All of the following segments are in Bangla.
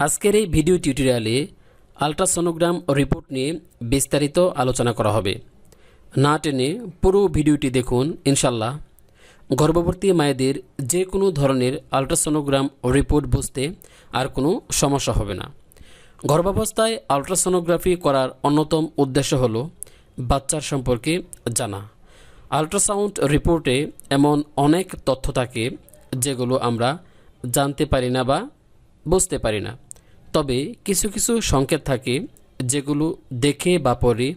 আজকের এই ভিডিও টিউটোরিয়ালে আল্ট্রাসোনোগ্রাম রিপোর্ট নিয়ে বিস্তারিত আলোচনা করা হবে। না টেনে পুরো ভিডিওটি দেখুন। ইনশাল্লাহ গর্ভবতী মায়েদের যে কোনো ধরনের আল্ট্রাসোনোগ্রাম রিপোর্ট বুঝতে আর কোনো সমস্যা হবে না। গর্ভাবস্থায় আল্ট্রাসোনোগ্রাফি করার অন্যতম উদ্দেশ্য হলো বাচ্চার সম্পর্কে জানা। আল্ট্রাসাউন্ড রিপোর্টে এমন অনেক তথ্য থাকে যেগুলো আমরা জানতে পারি না বা বুঝতে পারি না। তবে কিছু কিছু সংকেত থাকে যেগুলো দেখে বা পড়ে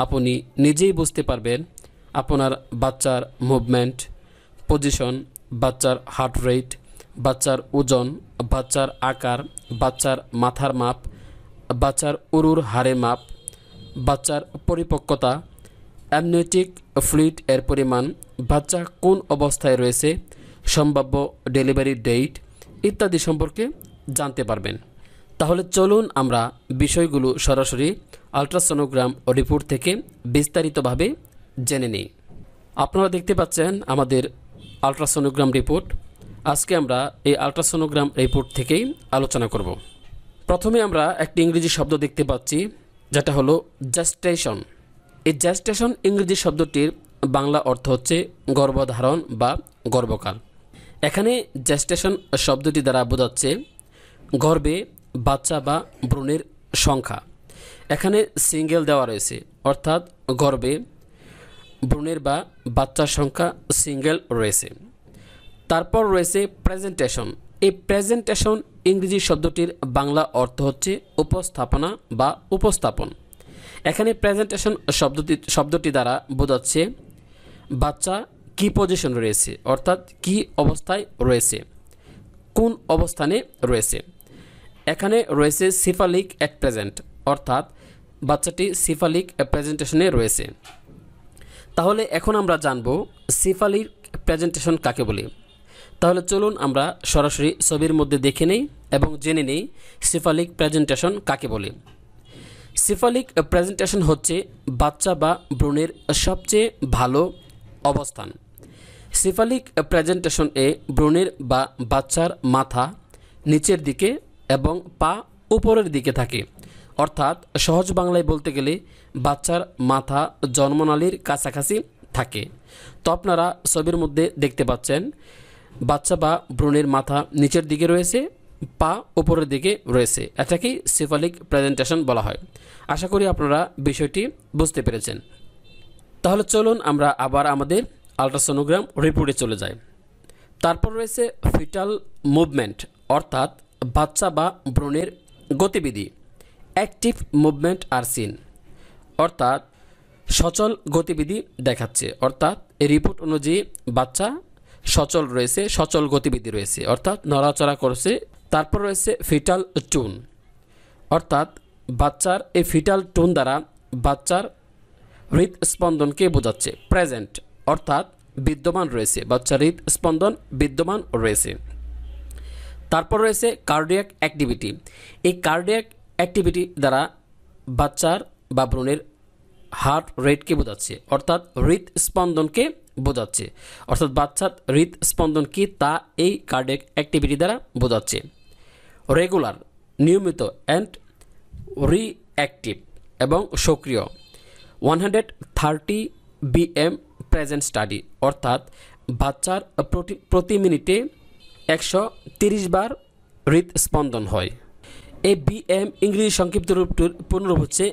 আপনি নিজেই বুঝতে পারবেন আপনার বাচ্চার মুভমেন্ট, পজিশন, বাচ্চার হার্ট রেট, বাচ্চার ওজন, বাচ্চার আকার, বাচ্চার মাথার মাপ, বাচ্চার উরুর হাড়ের মাপ, বাচ্চার পরিপক্কতা, অ্যামনিওটিক ফ্লুইড এর পরিমাণ, বাচ্চা কোন অবস্থায় রয়েছে, সম্ভাব্য ডেলিভারি ডেট ইত্যাদি সম্পর্কে জানতে পারবেন। তাহলে চলুন আমরা বিষয়গুলো সরাসরি আল্ট্রাসোনোগ্রাম রিপোর্ট থেকে বিস্তারিতভাবে জেনে নিই। আপনারা দেখতে পাচ্ছেন আমাদের আল্ট্রাসোনোগ্রাম রিপোর্ট। আজকে আমরা এই আল্ট্রাসোনোগ্রাম রিপোর্ট থেকেই আলোচনা করব। প্রথমে আমরা একটি ইংরেজি শব্দ দেখতে পাচ্ছি যেটা হলো জেস্টেশন। এই জেস্টেশন ইংরেজি শব্দটির বাংলা অর্থ হচ্ছে গর্ভধারণ বা গর্ভকাল। এখানে জেস্টেশন শব্দটি দ্বারা বোঝাচ্ছে গর্ভে বাচ্চা বা ভ্রূণের সংখ্যা। এখানে সিঙ্গেল দেওয়া রয়েছে, অর্থাৎ গর্ভে ভ্রূণের বা বাচ্চার সংখ্যা সিঙ্গেল রয়েছে। তারপর রয়েছে প্রেজেন্টেশন। এই প্রেজেন্টেশন ইংরেজি শব্দটির বাংলা অর্থ হচ্ছে উপস্থাপনা বা উপস্থাপন। এখানে প্রেজেন্টেশন শব্দটি দ্বারা বোঝাচ্ছে বাচ্চা কি পজিশন রয়েছে, অর্থাৎ কি অবস্থায় রয়েছে, কোন অবস্থানে রয়েছে। এখানে রয়েছে সিফালিক অ্যাট প্রেজেন্ট, অর্থাৎ বাচ্চাটি সিফালিক প্রেজেন্টেশনে রয়েছে। তাহলে এখন আমরা জানব সিফালিক প্রেজেন্টেশন কাকে বলে। তাহলে চলুন আমরা সরাসরি ছবির মধ্যে দেখে নেই এবং জেনে নেই সিফালিক প্রেজেন্টেশন কাকে বলে। সিফালিক প্রেজেন্টেশন হচ্ছে বাচ্চা বা ভ্রূণের সবচেয়ে ভালো অবস্থান। সিফালিক প্রেজেন্টেশন এ ভ্রূণের বা বাচ্চার মাথা নিচের দিকে এবং পা উপরের দিকে থাকে, অর্থাৎ সহজ বাংলায় বলতে গেলে বাচ্চার মাথা জন্মনালীর কাছাকাছি থাকে। তো আপনারা ছবির মধ্যে দেখতে পাচ্ছেন বাচ্চা বা ভ্রূণের মাথা নিচের দিকে রয়েছে, পা উপরের দিকে রয়েছে। এটাকেই সিফালিক প্রেজেন্টেশন বলা হয়। আশা করি আপনারা বিষয়টি বুঝতে পেরেছেন। তাহলে চলুন আমরা আবার আমাদের আল্ট্রাসোনোগ্রাম রিপোর্টে চলে যাই। তারপর রয়েছে ফিটাল মুভমেন্ট, অর্থাৎ বাচ্চা বা ভ্রূণের গতিবিধি। অ্যাক্টিভ মুভমেন্ট আর সিন, অর্থাৎ সচল গতিবিধি দেখাচ্ছে, অর্থাৎ এই রিপোর্ট অনুযায়ী বাচ্চা সচল রয়েছে, সচল গতিবিধি রয়েছে, অর্থাৎ নড়াচড়া করছে। তারপর রয়েছে ফিটাল টোন, অর্থাৎ বাচ্চার এই ফিটাল টোন দ্বারা বাচ্চার হৃদস্পন্দনকে বোঝাচ্ছে। প্রেজেন্ট, অর্থাৎ বিদ্যমান রয়েছে, বাচ্চার হৃদস্পন্দন বিদ্যমান রয়েছে। তারপর রয়েছে কার্ডিয়াক অ্যাক্টিভিটি। এই কার্ডিয়াক অ্যাক্টিভিটি দ্বারা বাচ্চার বা ভ্রূণের হার্ট রেটকে বোঝাচ্ছে, অর্থাৎ হৃদস্পন্দনকে বোঝাচ্ছে, অর্থাৎ বাচ্চার হৃদস্পন্দন কি তা এই কার্ডিয়াক অ্যাক্টিভিটি দ্বারা বোঝাচ্ছে। রেগুলার, নিয়মিত অ্যান্ড রিঅ্যাক্টিভ এবং সক্রিয়। 130 BM প্রেজেন্ট স্টাডি, অর্থাৎ বাচ্চার প্রতি মিনিটে 130 বার হৃদস্পন্দন হয়। এই BM ইংরেজি সংক্ষিপ্ত রূপটির পূর্ণরূপ হচ্ছে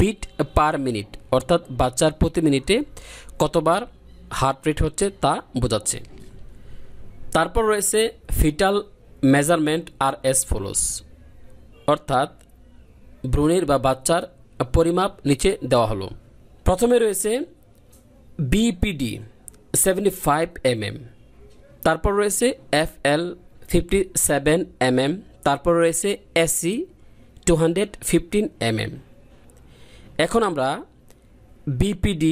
বিট পার মিনিট, অর্থাৎ বাচ্চার প্রতি মিনিটে কতবার হার্ট রেট হচ্ছে তা বোঝাচ্ছে। তারপর রয়েছে ফিটাল মেজারমেন্ট আর এস ফলোস, অর্থাৎ ভ্রূণের বা বাচ্চার পরিমাপ নিচে দেওয়া হলো। প্রথমে রয়েছে BPD 75 mm, তারপর রয়েছে FL 57 mm, তারপর রয়েছে SC 215 mm। এখন আমরা BPD,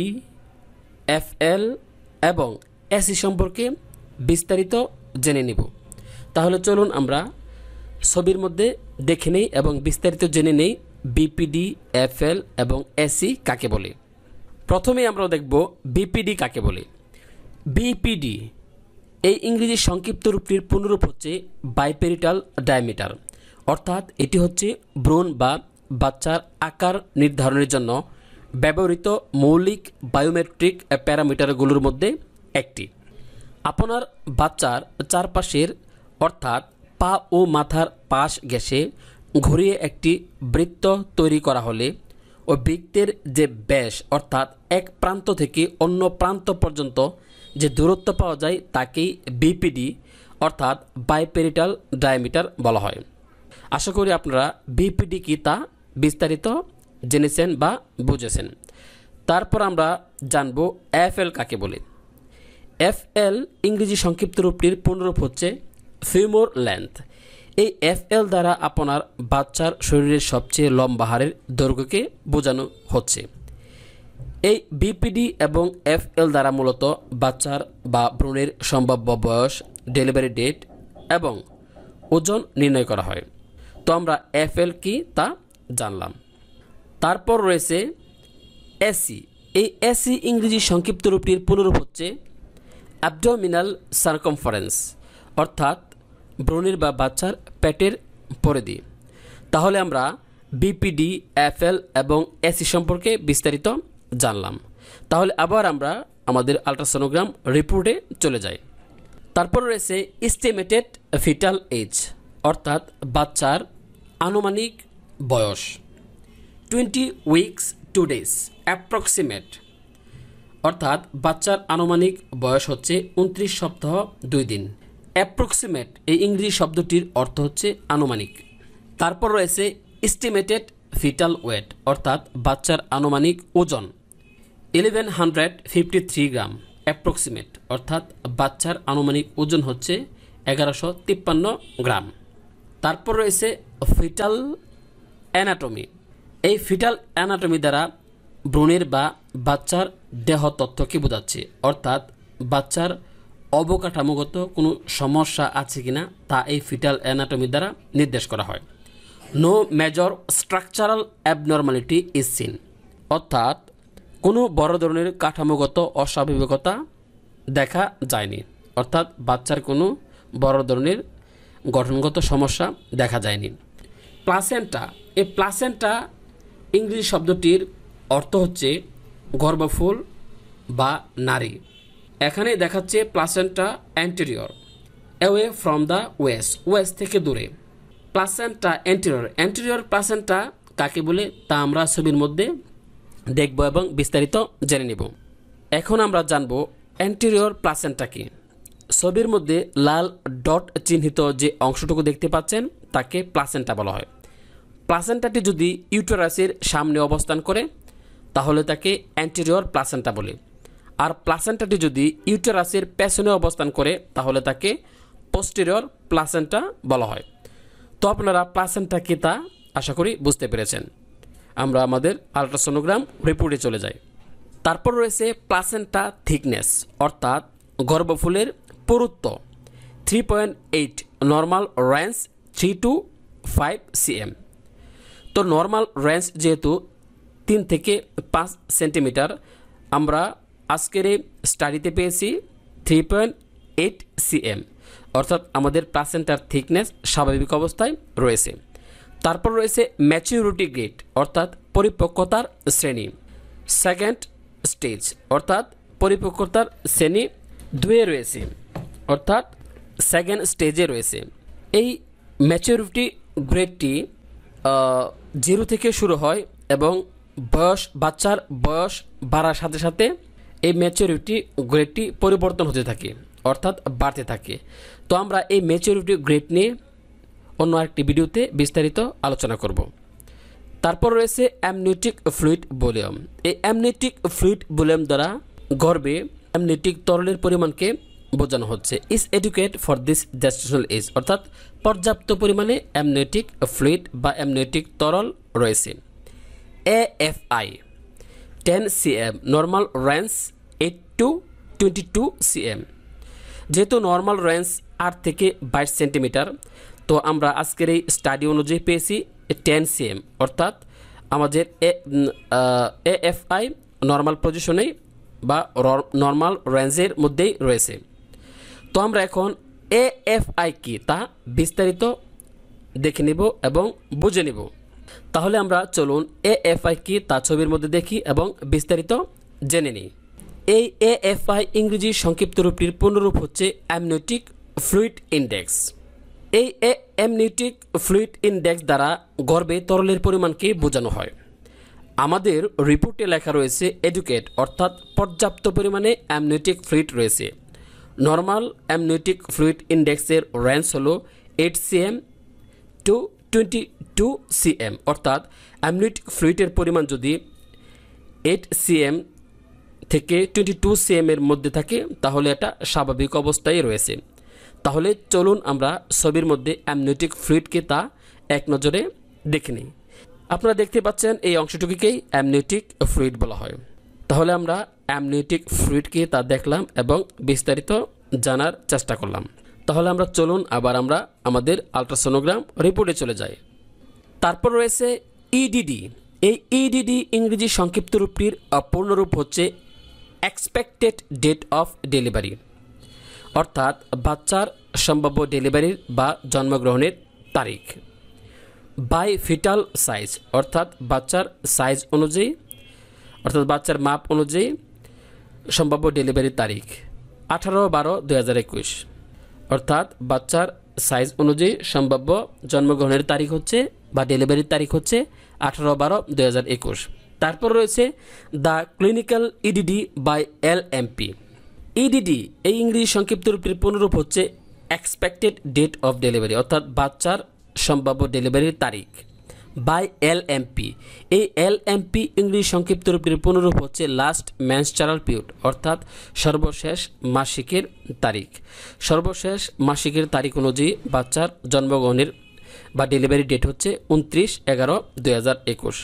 FL এবং SC সম্পর্কে বিস্তারিত জেনে নিব। তাহলে চলুন আমরা ছবির মধ্যে দেখে নেই এবং বিস্তারিত জেনে নেই BPD, FL এবং SC কাকে বলে। প্রথমে আমরা দেখব BPD কাকে বলে। BPD এই ইংরেজি সংক্ষিপ্ত রূপটির পূর্ণরূপ হচ্ছে বাইপেরিটাল ডায়ামিটার, অর্থাৎ এটি হচ্ছে ভ্রূণ বা বাচ্চার আকার নির্ধারণের জন্য ব্যবহৃত মৌলিক বায়োমেট্রিক প্যারামিটারগুলোর মধ্যে একটি। আপনার বাচ্চার চারপাশের অর্থাৎ পা ও মাথার পাশ ঘেঁষে ঘুরিয়ে একটি বৃত্ত তৈরি করা হলে ও বৃত্তের যে ব্যাস অর্থাৎ এক প্রান্ত থেকে অন্য প্রান্ত পর্যন্ত যে দূরত্ব পাওয়া যায় তাকেই বিপিডি অর্থাৎ বাইপেরিটাল ডায়ামিটার বলা হয়। আশা করি আপনারা বিপিডি কি তা বিস্তারিত জেনেছেন বা বুঝেছেন। তারপর আমরা জানব এফএল কাকে বলে। এফএল ইংরেজি সংক্ষিপ্ত রূপটির পূর্ণরূপ হচ্ছে ফিউমোর লেন্থ। এই এফএল দ্বারা আপনার বাচ্চার শরীরের সবচেয়ে লম্বা হাড়ের দৈর্ঘ্যকে বোঝানো হচ্ছে। এই বিপিডি এবং এফএল দ্বারা মূলত বাচ্চার বা ভ্রূণের সম্ভাব্য বয়স, ডেলিভারি ডেট এবং ওজন নির্ণয় করা হয়। তো আমরা এফএল কি তা জানলাম। তারপর রয়েছে এসি। এই এসি ইংরেজি সংক্ষিপ্ত রূপটির পুনরূপ হচ্ছে অ্যাবডোমিনাল সার্কামফারেন্স, অর্থাৎ ভ্রূণের বা বাচ্চার পেটের পরিধি। তাহলে আমরা বিপিডি, এফএল এবং এসি সম্পর্কে বিস্তারিত জানলাম। তাহলে আবার আমরা আমাদের আল্ট্রাসোনোগ্রাম রিপোর্টে চলে যাই। তারপর রয়েছে এস্টিমেটেড ফিটাল এজ, অর্থাৎ বাচ্চার আনুমানিক বয়স। 20 উইকস 2 ডেজ অ্যাপ্রক্সিমেট, অর্থাৎ বাচ্চার আনুমানিক বয়স হচ্ছে 29 সপ্তাহ 2 দিন। অ্যাপ্রক্সিমেট এই ইংরেজি শব্দটির অর্থ হচ্ছে আনুমানিক। তারপর রয়েছে এস্টিমেটেড ফিটাল ওয়েট, অর্থাৎ বাচ্চার আনুমানিক ওজন 1153 গ্রাম অ্যাপ্রক্সিমেট, অর্থাৎ বাচ্চার আনুমানিক ওজন হচ্ছে 1153 গ্রাম। তারপর রয়েছে ফিটাল অ্যানাটমি। এই ফিটাল অ্যানাটমি দ্বারা ভ্রূণের বা বাচ্চার দেহ তথ্যকে বোঝাচ্ছে, অর্থাৎ বাচ্চার অবকাঠামোগত কোনো সমস্যা আছে কিনা তা এই ফিটাল অ্যানাটমি দ্বারা নির্দেশ করা হয়। No major structural abnormality is seen, অর্থাৎ কোনো বড় ধরনের কাঠামোগত অস্বাভাবিকতা দেখা যায়নি, অর্থাৎ বাচ্চার কোনো বড় ধরনের গঠনগত সমস্যা দেখা যায়নি। প্লাসেন্টা। এই প্লাসেন্টা ইংরেজি শব্দটির অর্থ হচ্ছে গর্ভফুল বা নারী। এখানে দেখাচ্ছে placenta anterior, away from the West থেকে দূরে। প্লাসেন্টা অ্যান্টেরিয়র, অ্যান্টেরিয়র প্লাসেন্টা কাকে বলে তা আমরা ছবির মধ্যে দেখব এবং বিস্তারিত জেনে নেব। এখন আমরা জানব অ্যান্টেরিয়র প্লাসেন্টা কি। ছবির মধ্যে লাল ডট চিহ্নিত যে অংশটুকু দেখতে পাচ্ছেন তাকে প্লাসেন্টা বলা হয়। প্লাসেন্টাটি যদি ইউটেরাসের সামনে অবস্থান করে তাহলে তাকে অ্যান্টেরিয়র প্লাসেন্টা বলে, আর প্লাসেন্টাটি যদি ইউটেরাসের পেছনে অবস্থান করে তাহলে তাকে পোস্টেরিয়র প্লাসেন্টা বলা হয়। তো আপনারা প্লাসেন্টা কি তা আশা করি বুঝতে পেরেছেন। আমরা আমাদের আল্ট্রাসোনোগ্রাম রিপোর্টে চলে যাই। তারপর রয়েছে প্লাসেন্টা থিকনেস, অর্থাৎ গর্ভফুলের পুরুত্ব 3.8, নর্মাল রেঞ্জ 3 to 5 cm। তো নর্মাল রেঞ্জ যেহেতু 3 থেকে 5 সেন্টিমিটার, আমরা আজকের এই স্টাডিতে পেয়েছি 3.8 cm, অর্থাৎ আমাদের প্লাসেন্টার থিকনেস স্বাভাবিক অবস্থায় রয়েছে। তারপর রয়েছে ম্যাচিউরিটি গ্রেড, অর্থাৎ পরিপক্কতার শ্রেণী। সেকেন্ড স্টেজ, অর্থাৎ পরিপক্কতার শ্রেণী 2 রয়েছে, অর্থাৎ সেকেন্ড স্টেজে রয়েছে। এই ম্যাচিউরিটি গ্রেডটি 0 থেকে শুরু হয় এবং বাচ্চার বয়স বাড়ার সাথে সাথে এই ম্যাচিউরিটি গ্রেডটি পরিবর্তন হতে থাকে, অর্থাৎ বাড়তে থাকে। তো আমরা এই ম্যাচিউরিটি গ্রেড নিয়ে অন্য একটি ভিডিওতে বিস্তারিত আলোচনা করব। তারপর রয়েছে অ্যামনিওটিক ফ্লুইড ভলিউম। এই অ্যামনিওটিক ফ্লুইড ভলিউম দ্বারা গর্ভে অ্যামনিওটিক তরলের পরিমাণকে বোঝানো হচ্ছে। Is adequate for this gestational age, অর্থাৎ পর্যাপ্ত পরিমাণে অ্যামনিওটিক ফ্লুইড বা অ্যামনিওটিক তরল রয়েছে। AFI 10 cm, normal range 8 to 22 cm। যেহেতু নর্মাল রেঞ্জ 8 থেকে 22 সেন্টিমিটার, তো আমরা আজকের এই স্টাডি অনুযায়ী পেয়েছি 10 cm, অর্থাৎ আমাদের AFI নর্মাল পজিশনেই বা নর্মাল রেঞ্জের মধ্যেই রয়েছে। তো আমরা এখন AFI কি তা বিস্তারিত দেখে নিব এবং বুঝে নিব। তাহলে আমরা চলুন এএফআই কি তা ছবির মধ্যে দেখি এবং বিস্তারিত জেনে নিই। এই এএফআই ইংরেজি সংক্ষিপ্ত রূপটির পূর্ণরূপ হচ্ছে অ্যামনিওটিক ফ্লুইড ইন্ডেক্স। এই অ্যামনিওটিক ফ্লুইড ইন্ডেক্স দ্বারা গর্ভে তরলের পরিমাণকে বোঝানো হয়। আমাদের রিপোর্টে লেখা রয়েছে এডুকেট, অর্থাৎ পর্যাপ্ত পরিমাণে অ্যামনিওটিক ফ্লুইড রয়েছে। নর্মাল অ্যামনিওটিক ফ্লুইড ইন্ডেক্সের রেঞ্জ হলো 8 cm টু 22 cm, অর্থাৎ অ্যামনিওটিক ফ্লুইডের পরিমাণ যদি 8 cm থেকে 22 cm এর মধ্যে থাকে তাহলে এটা স্বাভাবিক অবস্থায় রয়েছে। তাহলে চলুন আমরা ছবির মধ্যে অ্যামনিওটিক ফ্লুইডকে তা এক নজরে দেখে নিই। আপনারা দেখতে পাচ্ছেন এই অংশটুকুকেই অ্যামনিওটিক ফ্লুইড বলা হয়। তাহলে আমরা অ্যামনিওটিক ফ্লুইডকে তা দেখলাম এবং বিস্তারিত জানার চেষ্টা করলাম। তাহলে আমরা চলুন আবার আমরা আমাদের আলট্রাসোনোগ্রাম রিপোর্টে চলে যাই। তারপর রয়েছে ইডিডি। এই ইডিডি ইংরেজি সংক্ষিপ্ত রূপটির পূর্ণরূপ হচ্ছে এক্সপেক্টেড ডেট অফ ডেলিভারি, অর্থাৎ বাচ্চার সম্ভাব্য ডেলিভারির বা জন্মগ্রহণের তারিখ। বাই ফিটাল সাইজ, অর্থাৎ বাচ্চার সাইজ অনুযায়ী, অর্থাৎ বাচ্চার মাপ অনুযায়ী সম্ভাব্য ডেলিভারির তারিখ 18/12/2021, অর্থাৎ বাচ্চার সাইজ অনুযায়ী সম্ভাব্য জন্মগ্রহণের তারিখ হচ্ছে বা ডেলিভারির তারিখ হচ্ছে 18/12/2021। তারপর রয়েছে the clinical EDD by LMP। EDD এই ইংরেজি সংক্ষিপ্ত রূপের পূর্ণরূপ হচ্ছে এক্সপেক্টেড ডেট অফ ডেলিভারি, অর্থাৎ বাচ্চার সম্ভাব্য ডেলিভারির তারিখ বাই LMP। এই LMP ইংরেজি সংক্ষিপ্ত রূপের পূর্ণরূপ হচ্ছে লাস্ট মেনস্ট্রাল পিরিয়ড, অর্থাৎ সর্বশেষ মাসিকের তারিখ। সর্বশেষ মাসিকের তারিখ অনুযায়ী বাচ্চার জন্মগ্রহণের বা ডেলিভারি ডেট হচ্ছে 29/11/2021।